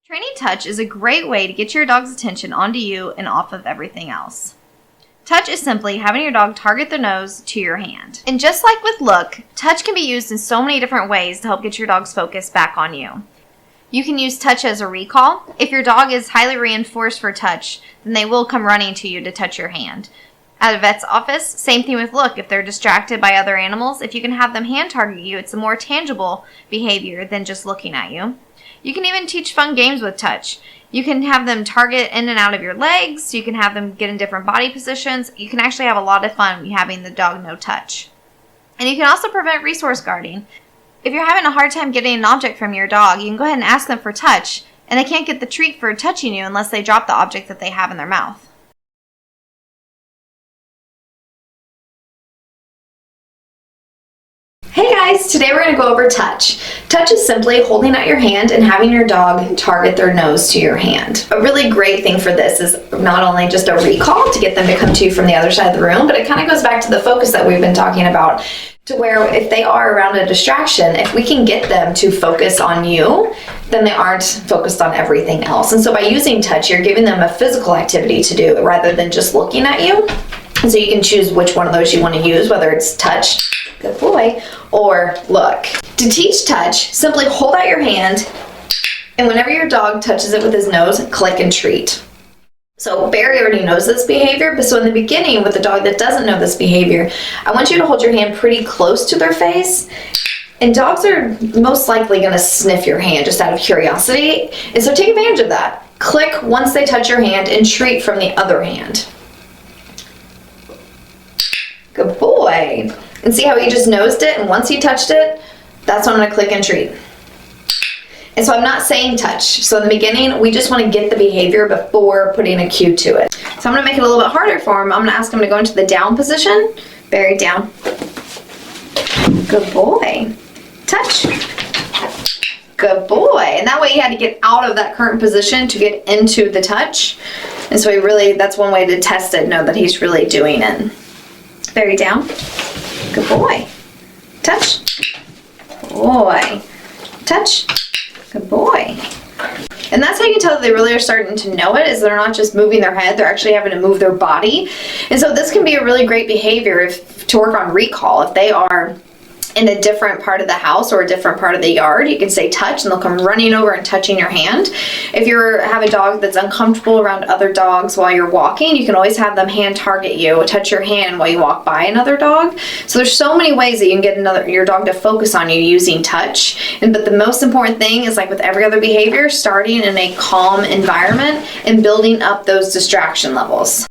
Training touch is a great way to get your dog's attention onto you and off of everything else. Touch is simply having your dog target their nose to your hand. And just like with look, touch can be used in so many different ways to help get your dog's focus back on you. You can use touch as a recall. If your dog is highly reinforced for touch, then they will come running to you to touch your hand. At a vet's office, same thing with look. If they're distracted by other animals, if you can have them hand target you, it's a more tangible behavior than just looking at you. You can even teach fun games with touch. You can have them target in and out of your legs. You can have them get in different body positions. You can actually have a lot of fun having the dog know touch. And you can also prevent resource guarding. If you're having a hard time getting an object from your dog, you can go ahead and ask them for touch, and they can't get the treat for touching you unless they drop the object that they have in their mouth. Hey guys, today we're going to go over touch. Touch is simply holding out your hand and having your dog target their nose to your hand. A really great thing for this is not only just a recall to get them to come to you from the other side of the room, but it kind of goes back to the focus that we've been talking about, to where if they are around a distraction, if we can get them to focus on you, then they aren't focused on everything else. And so by using touch, you're giving them a physical activity to do rather than just looking at you. And so you can choose which one of those you want to use, whether it's touch, good boy, or look. To teach touch, simply hold out your hand, and whenever your dog touches it with his nose, click and treat. So Barry already knows this behavior, but so in the beginning with the dog that doesn't know this behavior, I want you to hold your hand pretty close to their face. And dogs are most likely going to sniff your hand just out of curiosity. And so take advantage of that. Click once they touch your hand and treat from the other hand. Good boy. And see how he just nosed it, and once he touched it, that's when I'm going to click and treat. And so I'm not saying touch. So in the beginning, we just want to get the behavior before putting a cue to it. So I'm going to make it a little bit harder for him. I'm going to ask him to go into the down position. Barry, down. Good boy. Touch. Good boy. And that way he had to get out of that current position to get into the touch. And so that's one way to test it, know that he's really doing it. Barry, down. Good boy. Touch. Boy. Touch. Good boy. And that's how you can tell that they really are starting to know it, is they're not just moving their head, they're actually having to move their body. And so this can be a really great behavior to work on recall. If they are in a different part of the house or a different part of the yard, you can say touch and they'll come running over and touching your hand. If you have a dog that's uncomfortable around other dogs while you're walking, you can always have them hand target you, touch your hand while you walk by another dog. So there's so many ways that you can get your dog to focus on you using touch. But the most important thing is, like with every other behavior, starting in a calm environment and building up those distraction levels.